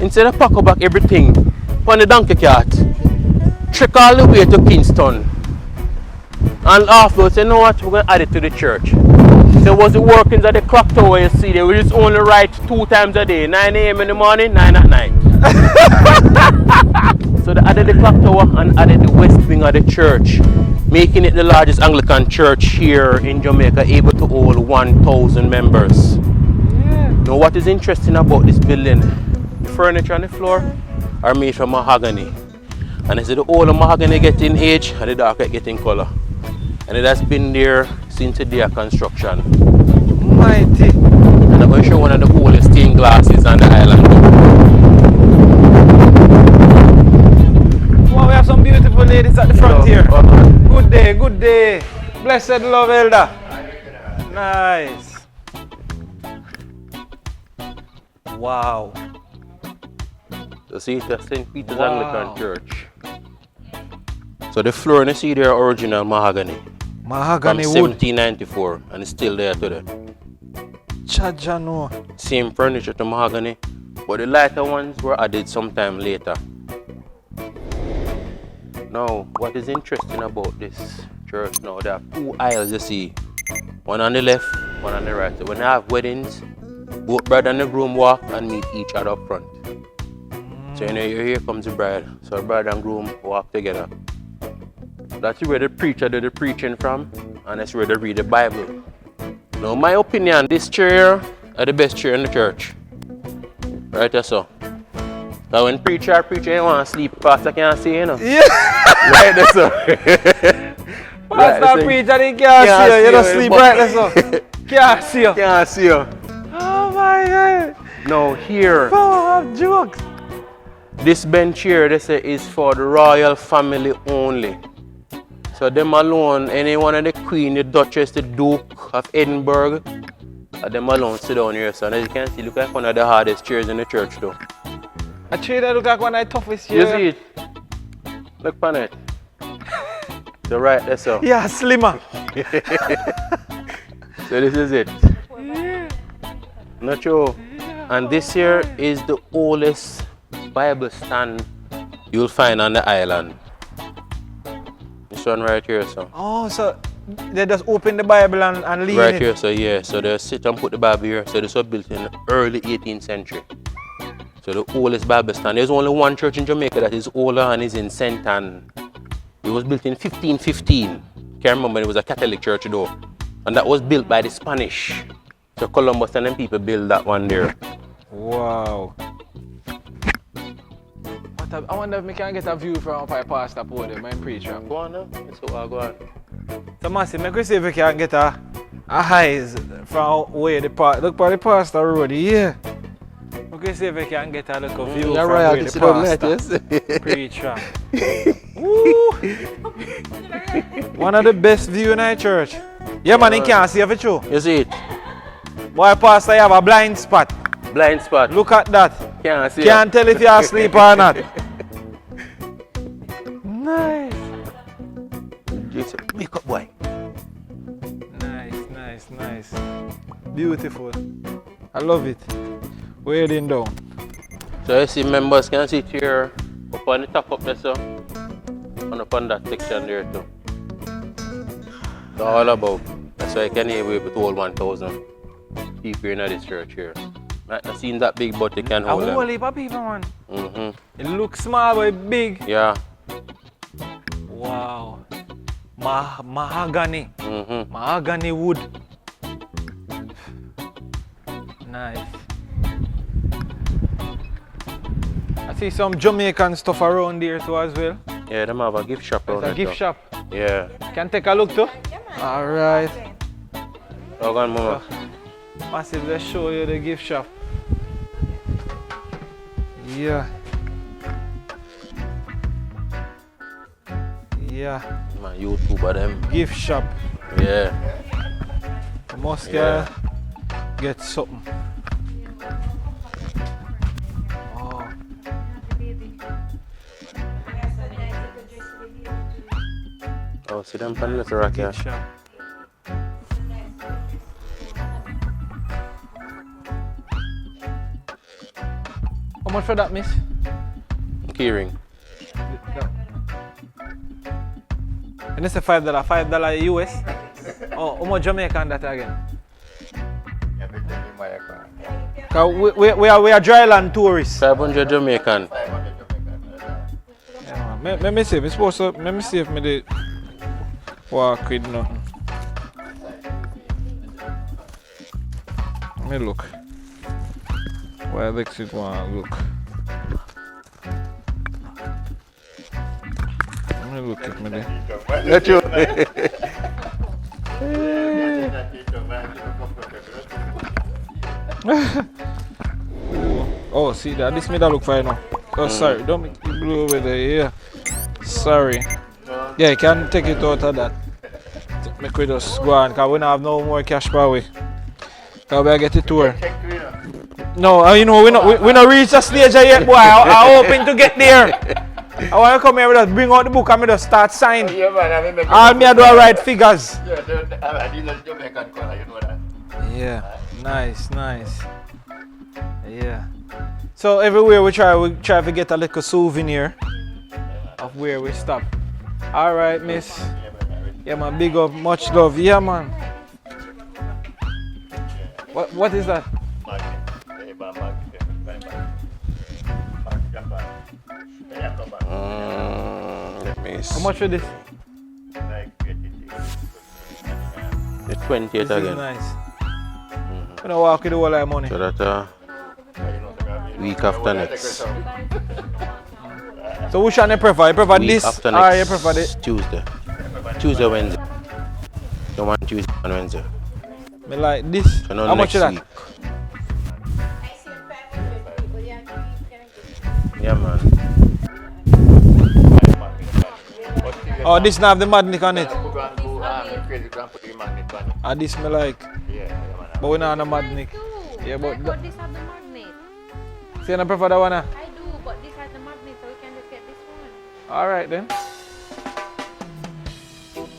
Instead of pack up back everything on the donkey cart, trek all the way to Kingston. And afterwards, you know what? We're going to add it to the church. So was the workings of the clock tower you see there, we just only write 2 times a day, 9 a.m. in the morning, 9 at night. So they added the clock tower and added the west wing of the church, making it the largest Anglican church here in Jamaica, able to hold 1,000 members. Now what is interesting about this building, the furniture on the floor are made from mahogany. And as the older mahogany getting age and the darker it getting color. And it has been there since the day of construction. Mighty. And I'm going to show one of the oldest stained glasses on the island. Wow, we have some beautiful ladies at the front here. Good day, good day. Blessed love, elder. Nice. Wow. So see, it's St. Peter's Anglican Church. So the floor you see there original mahogany. Mahogany from wood. 1794 and it's still there today. Chaja no. Same furniture to mahogany, but the lighter ones were added sometime later. Now, what is interesting about this church now, there are two aisles you see. One on the left, one on the right. So when they have weddings, both bride and the groom walk and meet each other up front. So you know, here comes the bride. So bride and groom walk together. That's where the preacher did the preaching from, and that's where they read the Bible. Now, my opinion, this chair are the best chair in the church. Right there, so. Now, when preacher you want to sleep, pastor can't see, you know. Yeah. Right there, so. Pastor preacher, they can't see you. You don't sleep right there, so. Can't see you. Can't see you. Oh my God. Now, here, Power of jokes. this bench here, they say, is for the royal family only. So them alone, any one of the queen, the duchess, the duke of Edinburgh, them alone sit down here. So as you can see, look like one of the hardest chairs in the church though. A chair that look like one of the toughest You chairs. see it? Look on it. So right there, so. Yeah, slimmer. So this is it. Not sure. And this here is the oldest Bible stand you'll find on the island. This one right here, so. Oh, so they just open the Bible and lean Right it. here, so yeah. So they sit and put the Bible here. So this was built in the early 18th century. So the oldest Bible stand. There's only one church in Jamaica that is older and is in St. Anne. It was built in 1515. Can't remember, it was a Catholic church though. And that was built by the Spanish. So Columbus and them people built that one there. Wow. I wonder if we can get a view from up at Pastor Podium and preach. Go on now. Let's go on. So Massive, make we see if we can get a eyes from where the look for the pastor road, yeah. We can see if we can get a look of view from where the pastor preach from. Woo! One of the best view in our church. Yeah man, you can't see if it's true. You see it? Boy pastor, you have a blind spot. Blind spot. Look at that. Can't see Can't tell if you're asleep or not. Nice. Just wake up, boy. Nice. Beautiful. I love it. Wading down. So you see members can sit here up on the top up there, so. And up on that section there too. So all about. That's why I can be able to hold 1,000 people in this church here. Might not seem that big, but they can hold them. A whole heap of people, man. It looks small but big. Yeah. Wow. Mahogany. Mahogany wood. Nice. I see some Jamaican stuff around here too as well. Yeah, them have a gift shop around It's a gift shop. Yeah. Can take a look too? Alright. Hold on, mama. Massive, let's show you the gift shop. Yeah. My YouTuber them. Gift shop. Yeah. You must get something. Oh. Oh, see them pan little rock here. Gift shop. How much for that, miss? Keyring. And it's a $5 US. Oh, how much Jamaican that again? Cause we are dry land tourists. 500 Jamaican. Yeah, man. Let me see if it's supposed to. Let me see if me did walk with nothing. Let me look. Why Alexis want look? Let me look at me there. Not you. Oh, see that? This made that look fine now. Oh, sorry. Don't make it blue over there. Yeah. Sorry. Yeah, you can take it out of that. Make we just go on, because we don't have no more cash per way. Because we get the tour. No, you know, we not reach the stage yet, boy. I'm hoping to get there. I want to come here with us, bring out the book and me just start signing. Yeah, man, All me I do are write figures. Yeah, these are Jamaican color, you know that. Yeah, nice. Yeah. So everywhere we try to get a little souvenir of where we stop. All right, miss. Yeah, man, big up, much love. Yeah, man. What is that? Let me see. How much for this? The 20th This is again. nice. I'm gonna walk with the whole lot of money. So that week after next. So which one you prefer? You prefer Week this after or next you prefer this? Tuesday, Wednesday. So one Tuesday and Wednesday. Me like this. So now How much is next that? week. Yeah, man. Oh, this now have the magnet on it. This me like. But we not on the magnet. Yeah, but this has the magnet. so you prefer that one? I do, but this has the magnet, so we can just get this one. Alright then.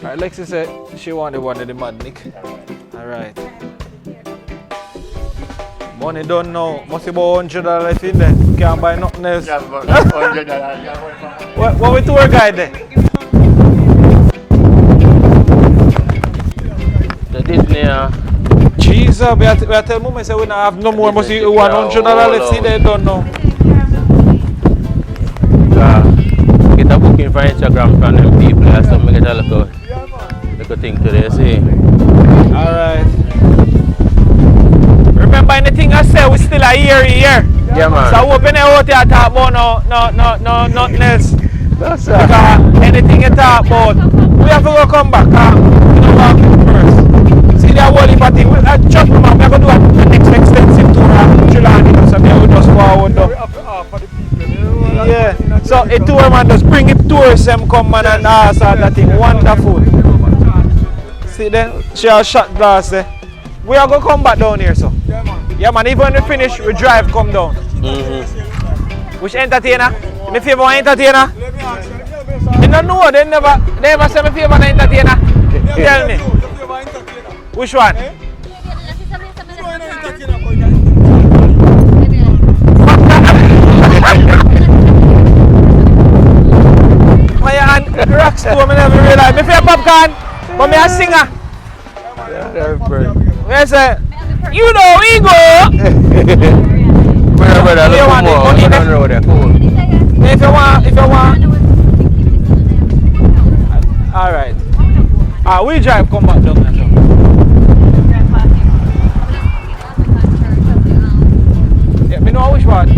Alright, Lexi said she wanted one of the magnet. Alright. Money done now. Must be about $100 left in there. Can't buy nothing else. What we tour guide there? The Disney, Jesus, we are telling Mummy say we don't have no more. Must be $100 left in there. Don't know. get a booking for Instagram from them people. That's something get a little thing today, see. Alright. Remember anything I said, we still a year. Yeah, man. So open it out here talk about no nothing else. That's Because anything you talk about, we have to go come back. You know walk first. See the whole heap of thing. Trust me, man, we are going to do a next extensive tour of Chilani. So we will just forward though. Yeah. So a tour man just bring it tourism come man and ask that thing. Wonderful. See then, she has shot glass there. We are going to come back down here, so. Yeah, man, even when we finish, we drive, come down. Which entertainer? My favorite entertainer? I don't know, they never say my favorite entertainer. Tell me. Which one? My aunt rocks too, I never realize. My favorite popcorn, but me a singer. Where's that? You know we go. brother, You want it? Money there? Cool. If you want. Alright. We drive, come back down there. Yeah, me know which one.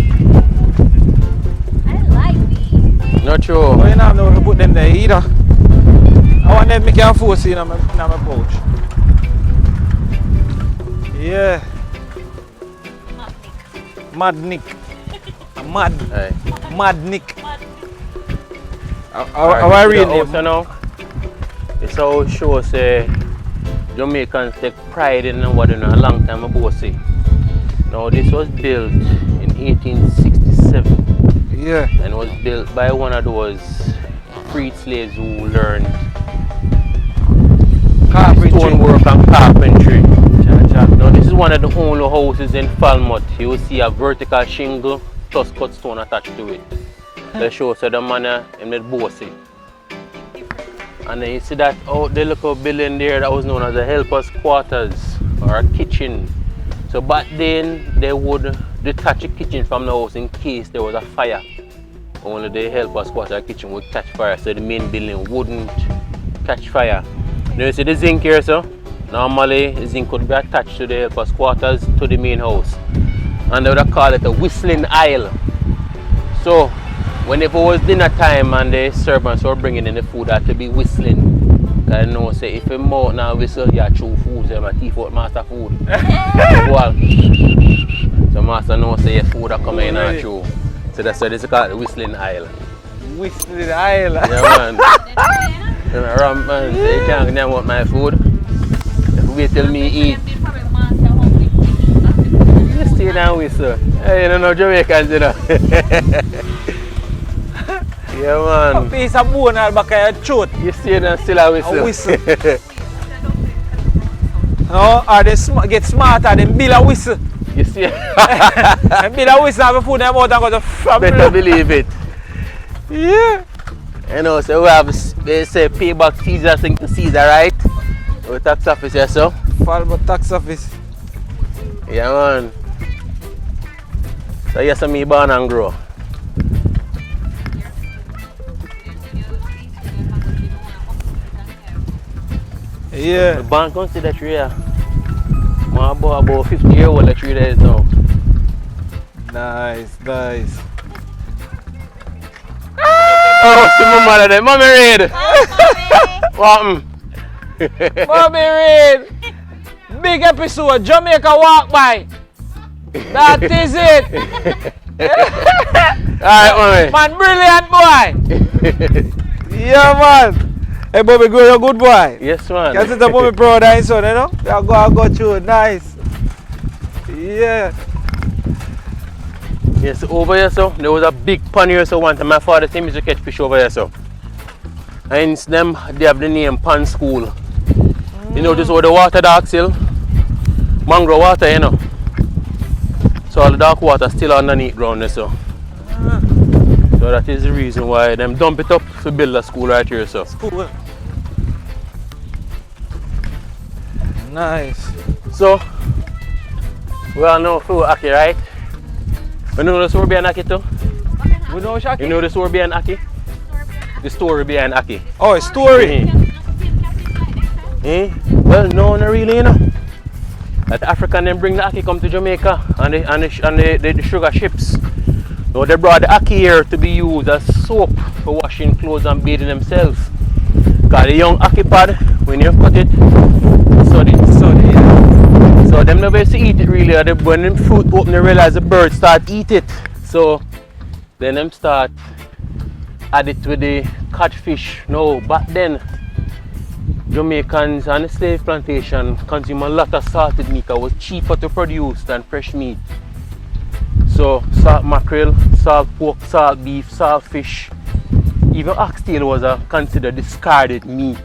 I like these. Not sure. But you know, I'm not going to put them there either. I want them to make a force in my pouch. Yeah. Mad Nick. Mad Nick. How I read it? So now, it's how shows say Jamaicans take pride in what they know a long time ago. Say. Now this was built in 1867. Yeah. And was built by one of those freed slaves who learned stonework and carpentry. Now this is one of the only houses in Falmouth. You will see a vertical shingle plus cut stone attached to it. They show so the man in the bossy. And then you see that out the little building there that was known as a helper's quarters or a kitchen. So back then they would detach the kitchen from the house in case there was a fire. Only the helper's quarter kitchen would catch fire, so the main building wouldn't catch fire. Now you see the zinc here, so normally the zinc could be attached to the helper's quarters to the main house. And they would call it a whistling aisle. So whenever it was dinner time and the servants were bringing in the food, that to be whistling. Because you know, say if you mouth now whistle, you chew food, so you teeth out master food. Well, so master know say your food are coming in and chew. So that's why this is called the whistling aisle. Whistling aisle. Yeah, man. Ram, man, say you can't name out my food. If you wait till me eat. stay and whistle. Hey, you don't know Jamaicans, you know. Yeah, man. A piece of bone at the back of your throat. You stay and still a whistle. A whistle. No, or they get smarter, they build a whistle. You see? And build a whistle have a food in their mouth and go to family. Better believe it. Yeah. You know, so we have, they say pay back Caesar thing to Caesar, right? We're tax office, yes, so. Falmouth tax office. Yeah, man. So, yes, me born and grow. Yeah. The bank consider tree, yeah. My about 50-year-old the tree there is now. Nice, nice. Oh, see my mother there. Mommy Reid. What happened? Mommy Reid. Big episode, Jamaica walk by. That is it. Alright, Man, brilliant boy. Yeah, man. Hey, Bobby, you're a good boy. yes, man. Can sit up on my proud and son, you know? I go through. Nice. Yeah. Yes, over here, so there was a big pond here, so one time my father told me to catch fish over here, so. And them, they have the name Pond School. You know, this is where the water dark still. Mangrove water, you know. So all the dark water still underneath ground there, so. So that is the reason why them dump it up to build a school right here, so. Cool. Nice. So, we all know who Aki, right? You know the story behind Aki too? We know Shaki? You know the story behind Aki? The story behind Aki. Oh, a story. Well, no, not really, you know. That the African them bring the Aki come to Jamaica and the sugar ships. So they brought the Aki here to be used as soap for washing clothes and bathing themselves. Because the young Aki pod, when you cut it, so them never used to eat it really. When them fruit open, they realize the birds start eat it. So then them start add it with the catfish. No, back then Jamaicans on the slave plantation consume a lot of salted meat. It was cheaper to produce than fresh meat. So salt mackerel, salt pork, salt beef, salt fish. Even oxtail was considered discarded meat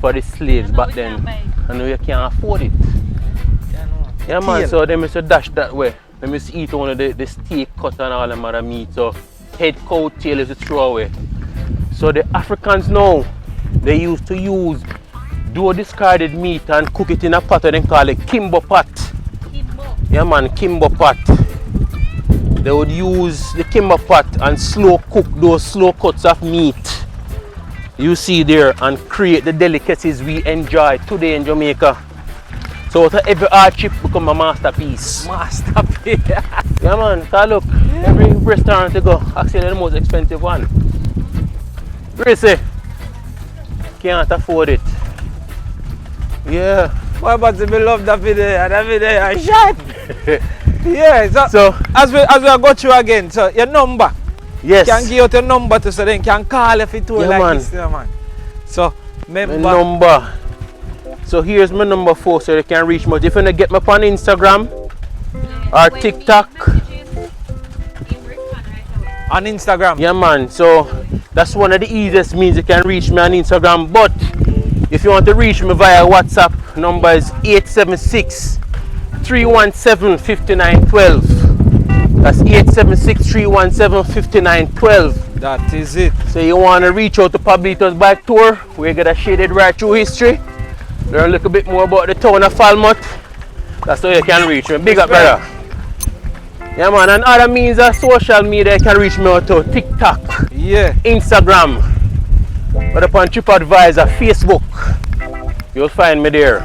for the slaves back then. I know you can't afford it. Yeah, man, so they used to dash that way. They used to eat one of the steak cut and all them other meat. So head, coat, tail is to throw away. So the Africans now, they used to use discarded meat and cook it in a pot, and they call it kimbo pot. Kimbo. Yeah, man, kimbo pot. They would use the kimbo pot and slow cook those slow cuts of meat you see there and create the delicacies we enjoy today in Jamaica. So every art chip become a masterpiece. Masterpiece. Yeah, man, cause look, every restaurant you go, actually the most expensive one. Gracie, can't afford it. Yeah. Why, but we love that video I shot. Yeah, So as we go through again, so your number. yes. Can give out your number to so then can call if it Yeah, like man. this, man. So My remember number. So here's my number 4 so you can reach me. If you want to get me on Instagram or TikTok. on Instagram. Yeah, man. So that's one of the easiest means you can reach me on Instagram. But if you want to reach me via WhatsApp, number is 876-317-5912. That's 876-317-5912. That is it. So you want to reach out to PABLITOS Bike Tour. We're going to shaded right through history. Learn a little bit more about the town of Falmouth. That's how you can reach me. Big up, brother. Yeah, man. And other means of social media, you can reach me out to TikTok, Yeah. Instagram, but upon TripAdvisor, Facebook. You'll find me there.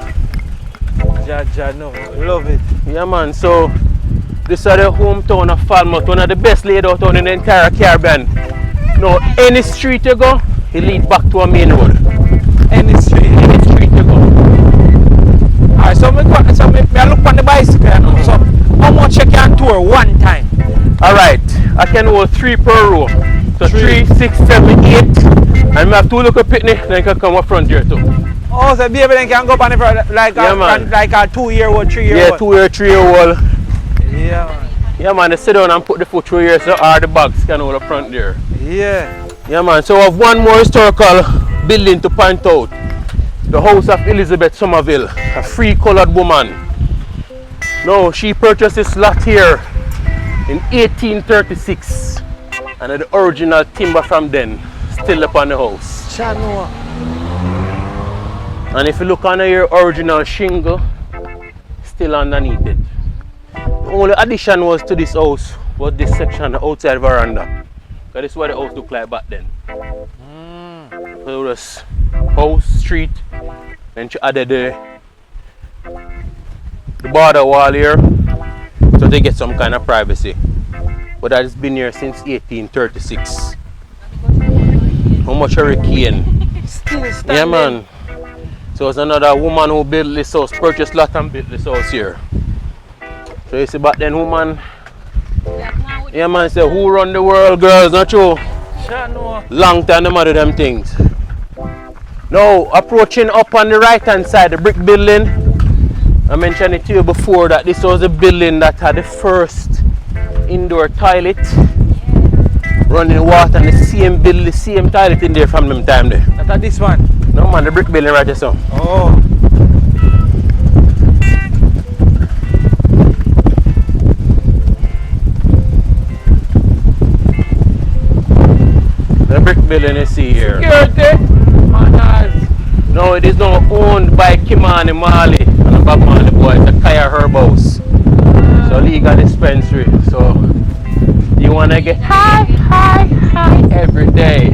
Ja, no. Love it. Yeah, man. So this is the hometown of Falmouth, one of the best laid out town in the entire Caribbean. Now, any street you go, it leads back to a main road. Any street. Any street you go. Alright, so I look on the bicycle now. So how much you can tour one time? Alright, I can hold 3 per row. So 3, 6, 7, 8. And I have 2 little picnic, then I can come up front here too. Oh, so baby then can go up on it for like Yeah, man. like a 2-year-old, 3-year-old. Yeah, 2 year, 3 year old. Yeah, man. Yeah, man, they sit down and put the foot through here, so all the bags can hold the front there. Yeah. Yeah, man, so we have one more historical building to point out. The house of Elizabeth Somerville, a free colored woman. Now, she purchased this lot here in 1836. And the original timber from then still upon the house. Chano. And if you look on your original shingle, still underneath it. The only addition was to this house was this section, the outside veranda. Because this is what the house looked like back then. So it was house, street, then she added the border wall here so they get some kind of privacy. But that has been here since 1836. How much hurricane? Still standing. Yeah, man. So it's another woman who built this house, purchased lot and built this house here. So you see back then, woman. Yeah, man, say who run the world, girls, not you? Chano. Long time them do them things. Now, approaching up on the right hand side, the brick building. I mentioned it to you before that this was a building that had the first indoor toilet. Running water and the same toilet in there from them time there. That's this one. No man, the brick building right there, so. Oh. The brick building you see here. Security. Manners. No, it is not owned by Kimani Marley and the Bob Marley boy. It's a Kaya Herb House. So legal dispensary. So you wanna get high every day.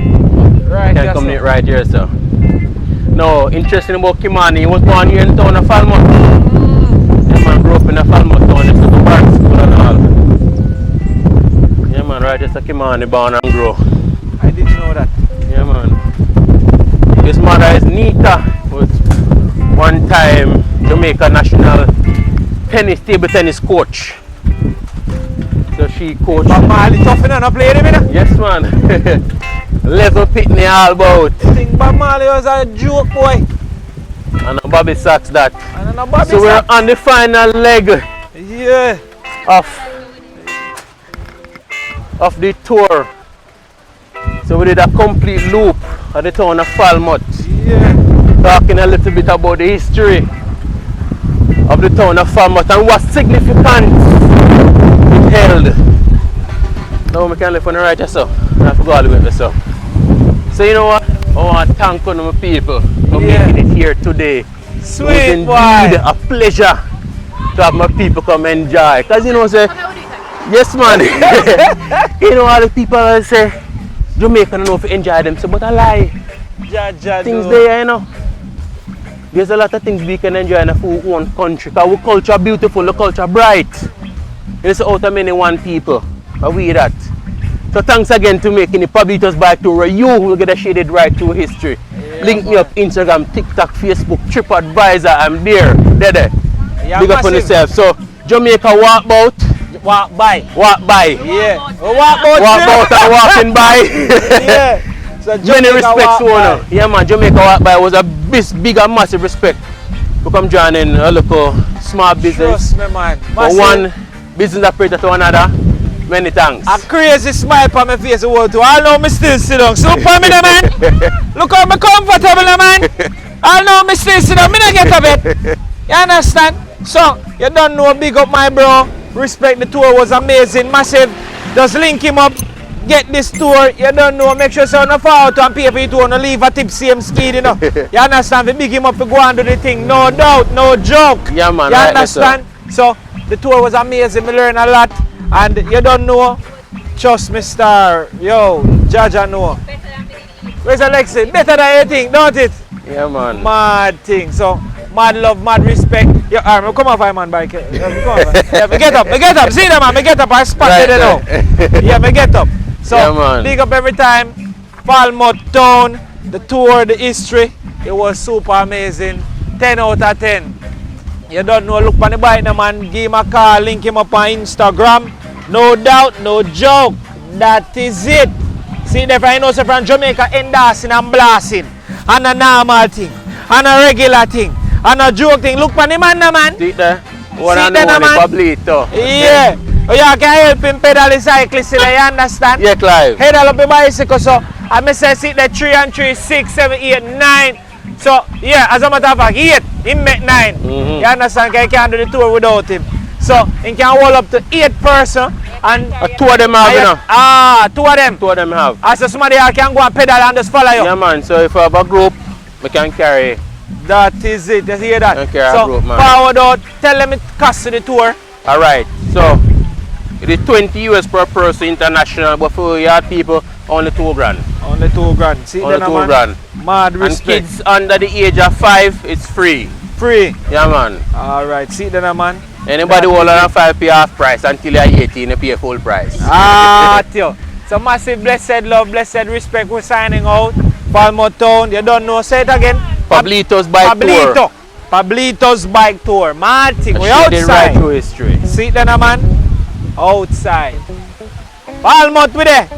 Right. Can come in right here, so. No, interesting about Kimani. He was born here in the town of Falmouth. Yeah, man, grew up in the Falmouth town. He took a bar school and all. Yeah, man, right. Just a Kimani born and grow. I didn't know that. Yeah, man. His mother is Nita, was one time Jamaica national table tennis coach. So she coached. But Marley tough enough to play them, you know? Yes, man. Level pitney all about. I think Bob Marley was a joke, boy. And Bobby Sacks that. And then Bobby So we're Sacks. on the final leg Yeah. of the tour. So we did a complete loop at the town of Falmouth. Yeah. Talking a little bit about the history of the town of Falmouth and what significance it held. Now we can live on the right so. I forgot about this so. So you know what? I want to thank all my people for making it here today. Sweet It was boy. indeed a pleasure to have my people come enjoy. Because you know say, yes man, you know all the people that say, Jamaica don't know if enjoy them, so but I lie. Things there, you know. There's a lot of things we can enjoy in our own country. Because our culture beautiful, the culture bright. It's out of many one people. Are we that? So thanks again to making the PABLITOS bike tour where you will get a shaded right through history. Yeah, Link me up Instagram, TikTok, Facebook, TripAdvisor, I'm there. There. Yeah, Big up on yourself. So Jamaica walk bout. Walk by. Walk by. Yeah. Walk out. Walk out and walking by. Yeah. So Many Jamaica respects walk to owner. by. Yeah man, Jamaica walk by was a big and massive respect to come join in a local small business. Trust me, man. For Massive. one business operator to another. Many thanks. A crazy smile on my face the whole time. I know me still sit down. So for me, the man. Look how me comfortable, the man. I know me still sit down. Me not get a bit. You understand? So you don't know. Big up my bro. Respect. The tour was amazing, massive. Just link him up. Get this tour. You don't know. Make sure you don't fall out and pay for it. You don't leave a tip same speed, you know. You understand? We big him up to go and do the thing. No doubt, no joke. Yeah man. You right, understand? So the tour was amazing. We learned a lot. And you don't know, trust me, star. Yo, Jaja know. Where's Alexi? Better than you think, don't it? Yeah man. Mad thing. So, mad love, mad respect. Yeah, alright, come off, man, bike. Come off. Yeah, me get up. See them, man, me get up. I spotted it now. Yeah, me get up. So, Yeah, man. big up every time. Falmouth town, the tour, the history. It was super amazing. 10 out of 10. You don't know, look on the bike now, man. Give him a call, link him up on Instagram. No doubt, no joke. That is it. See, if I know so from Jamaica, endorsing and blasting. And a normal thing. And a regular thing. And a joke thing. Look on the man now, man. See it there? One See and then, only man. Pablito. Yeah. Oh, yeah, can help him pedal the cyclist, you understand? Yeah, Clive. Head up the bicycle, so I may say sit there 3 and 3, 6, 7, 8, 9. So, yeah, as a matter of fact, 8, he make 9. You understand? Because he can't do the tour without him. So, he can hold up to 8 person and 2 of them have, you know. 2 of them. 2 of them have. As somebody else can go and pedal and just follow you. Yeah, man. So if I have a group, we can carry. That is it, you hear that? Okay, I so, broke, man. forward out, tell them it costs you the tour. Alright, so it is 20 US per person international, but for your people, only 2 grand. Only 2 grand. See Only then, 2 man? grand. Mad And respect. kids under the age of 5, it's free. Free. Yeah, man. Alright, see then, man. Anybody who older than 5 pay half price until you're 18, you pay full price. Tio. So massive blessed love, blessed respect. We're signing out. Falmouth Town. You don't know. Say it again. Pablitos bike tour. Pablitos bike tour. Mad thing. We Shaded right outside. through history. See it then, man. Outside. Falmouth with it.